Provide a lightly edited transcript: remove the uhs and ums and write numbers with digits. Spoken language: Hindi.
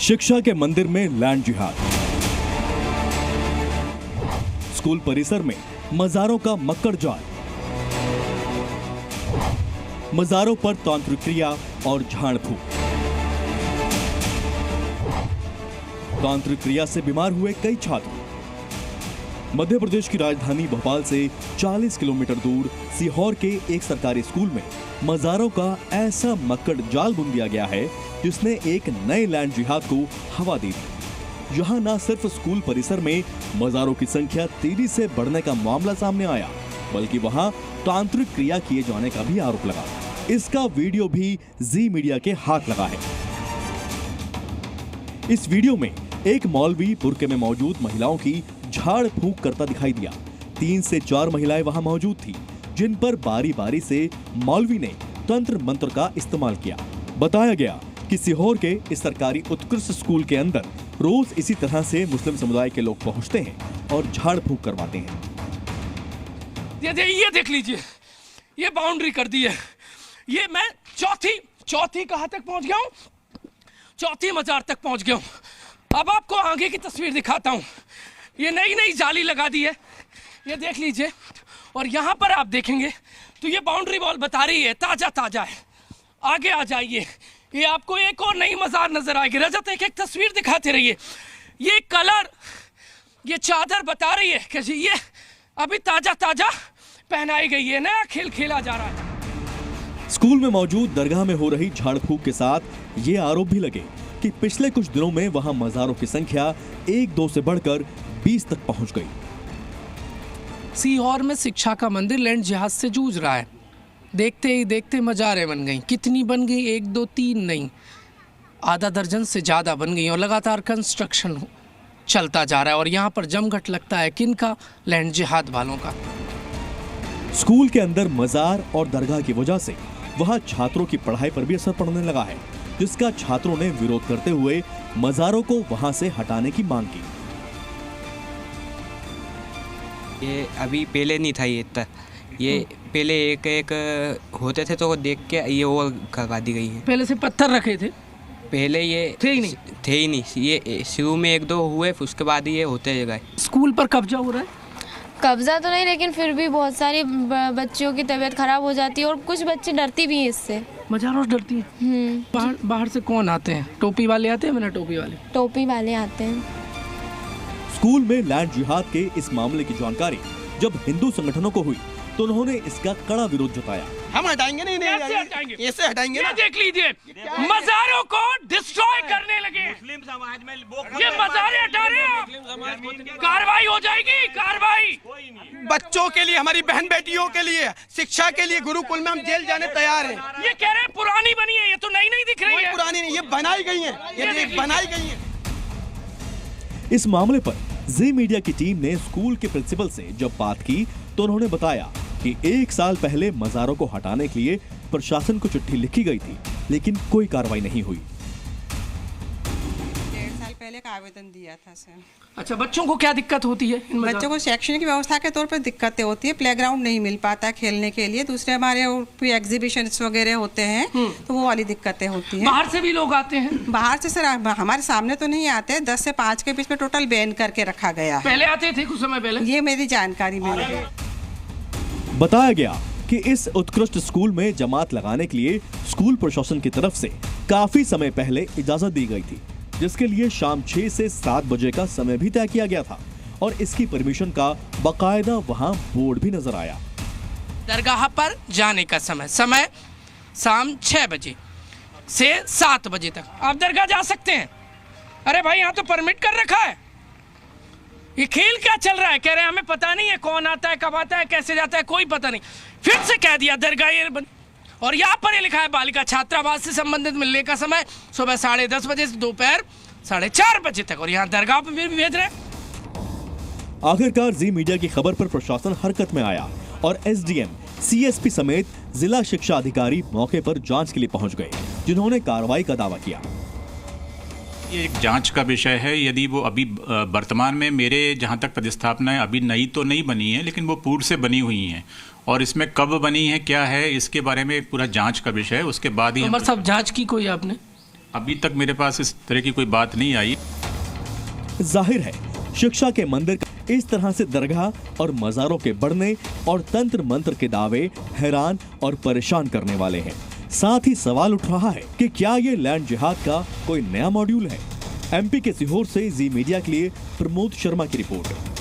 शिक्षा के मंदिर में लैंड जिहाद। स्कूल परिसर में मजारों का मक्कड़ जाल। मजारों पर तांत्रिक क्रिया और झाड़ फूक। तांत्रिक क्रिया से बीमार हुए कई छात्र। मध्य प्रदेश की राजधानी भोपाल से 40 किलोमीटर दूर सीहोर के एक सरकारी स्कूल में मजारों का ऐसा मक्कड़ जाल बुन दिया गया है जिसने एक नए लैंड जिहाद को हवा दी थी। यहाँ न सिर्फ स्कूल परिसर में मजारों की संख्या तेजी से बढ़ने का मामला सामने आया, बल्कि वहाँ तांत्रिक क्रिया किए जाने का भी आरोप लगा। इसका वीडियो भी जी मीडिया के हाथ लगा है। इस वीडियो में एक मौलवी बुर्के में मौजूद महिलाओं की झाड़ फूंक करता दिखाई दिया। 3 से 4 महिलाएं वहां मौजूद थी, जिन पर बारी बारी से मौलवी ने तंत्र मंत्र का इस्तेमाल किया। बताया गया कि सीहोर के इस सरकारी उत्कृष्ट स्कूल के अंदर रोज इसी तरह से मुस्लिम समुदाय के लोग पहुंचते हैं और झाड़ फूंक करवाते हैं। ये देख लीजिए, ये बाउंड्री कर दी है। ये मैं चौथी कहां तक पहुंच गया हूं? चौथी मजार तक पहुंच गया हूं। अब आपको आगे की तस्वीर दिखाता हूं। ये नई जाली लगा दी है, ये देख लीजिए। और यहाँ पर आप देखेंगे तो ये बाउंड्री वॉल बता रही है ताजा है। आगे आ जाइए, ये आपको एक और नई मजार नजर आएगी। रजत एक तस्वीर दिखाते रहिए। ये कलर, ये चादर बता रही है कि जी ये अभी ताजा पहनाई गई है, नया खेल खेला जा रहा है। स्कूल में मौजूद दरगाह में हो रही झाड़ फूंक के साथ ये आरोप भी लगे कि पिछले कुछ दिनों में वहां मजारों की संख्या 1-2 से बढ़कर 20 तक पहुंच गई। सीहोर में शिक्षा का मंदिर लैंड जिहाद से जूझ रहा है। देखते ही देखते मजारें बन गई। कितनी बन गई? 1, 2, 3 नहीं, आधा दर्जन से ज्यादा बन गई और लगातार कंस्ट्रक्शन चलता जा रहा है। और यहाँ पर जमघट लगता है किनका? लैंड जिहाद वालों का। स्कूल के अंदर मजार और दरगाह की वजह से वहां छात्रों की पढ़ाई पर भी असर पड़ने लगा है, जिसका छात्रों ने विरोध करते हुए मजारों को वहां से हटाने की मांग की। ये अभी पहले नहीं था, ये पहले एक होते थे तो देख के ये वो करवा दी गई है। पहले से पत्थर रखे थे, पहले ये थे ही नहीं। ये शुरू में 1-2 हुए, उसके बाद ये होते गए। स्कूल पर कब्जा हो रहा है? कब्जा तो नहीं, लेकिन फिर भी बहुत सारी बच्चियों की तबीयत खराब हो जाती है और कुछ बच्चे डरती भी हैं इससे। मजारों से डरती है। बाहर से कौन आते हैं? टोपी वाले आते हैं? बिना टोपी वाले? टोपी वाले आते हैं। स्कूल में लैंड जिहाद के इस मामले की जानकारी जब हिंदू संगठनों को हुई तो उन्होंने इसका कड़ा विरोध जताया। हम हटाएंगे नहीं, ऐसे हटाएंगे। ये देख लीजिए, मजारों को डिस्ट्रॉय करने लगे। मुस्लिम समाज में ये मजारें हटा रहे हैं, कार्रवाई हो जाएगी। कार्रवाई बच्चों के लिए, हमारी बहन बेटियों के लिए, शिक्षा के लिए गुरुकुल में हम जेल जाने तैयार हैं। ये कह रहे हैं पुरानी बनी है, ये तो नई दिख रही है। पुरानी नहीं, ये बनाई गई है, ये बनाई गई है। इस मामले पर जी मीडिया की टीम ने स्कूल के प्रिंसिपल से जब बात की तो उन्होंने बताया कि 1 साल पहले मजारों को हटाने के लिए प्रशासन को चिट्ठी लिखी गई थी, लेकिन कोई कार्रवाई नहीं हुई। 1.5 साल पहले का आवेदन दिया था सर। अच्छा, बच्चों को क्या दिक्कत होती है? बच्चों को शैक्षणिक व्यवस्था के तौर पर दिक्कतें होती है। प्लेग्राउंड नहीं मिल पाता है खेलने के लिए। दूसरे हमारे कोई एग्जीबिशंस वगैरह होते हैं तो वो वाली दिक्कतें होती हैं। बाहर से भी लोग आते हैं? बाहर से सर हमारे सामने तो नहीं आते। 10 से 5 के बीच में टोटल बैन करके रखा गया। पहले आते थे कुछ समय पहले? ये मेरी जानकारी मिल गई। बताया गया कि इस उत्कृष्ट स्कूल में जमात लगाने के लिए स्कूल प्रशासन की तरफ से काफी समय पहले इजाजत दी गई थी, जिसके लिए शाम 6 से 7 बजे का समय भी तय किया गया था और इसकी परमिशन का बाकायदा वहां बोर्ड भी नजर आया। दरगाह पर जाने का समय शाम 6 बजे से 7 बजे तक आप दरगाह जा सकते हैं। अरे भाई, यहाँ तो परमिट कर रखा है। ये खेल क्या चल रहा है? कह रहे हैं हमें पता नहीं है कौन आता है, कब आता है, कैसे जाता है, कोई पता नहीं। फिर से कह दिया दरगाह। और यहाँ पर ये लिखा है बालिका छात्रावास से संबंधित मिलने का समय सुबह 10:30 बजे से दोपहर 4:30 बजे तक। और यहाँ दरगाह पर भी भेज रहे हैं। आखिरकार जी मीडिया की खबर पर प्रशासन हरकत में आया और एसडीएम, सीएसपी समेत जिला शिक्षा अधिकारी मौके पर जांच के लिए पहुंच गए, जिन्होंने कार्रवाई का दावा किया। ये एक जांच का विषय है। यदि वो अभी वर्तमान में मेरे जहां तक पदस्थापना है अभी नई तो नहीं बनी है, लेकिन वो पूर्व से बनी हुई हैं और इसमें कब बनी है, क्या है, इसके बारे में पूरा जांच का विषय है। उसके बाद ही सब जांच की कोई आपने? अभी तक मेरे पास इस तरह की कोई बात नहीं आई। जाहिर है शिक्षा के मंदिर का इस तरह से दरगाह और मज़ारों के बढ़ने और तंत्र मंत्र के दावे हैरान और परेशान करने वाले हैं। साथ ही सवाल उठ रहा है कि क्या ये लैंड जिहाद का कोई नया मॉड्यूल है। एमपी के सीहोर से जी मीडिया के लिए प्रमोद शर्मा की रिपोर्ट।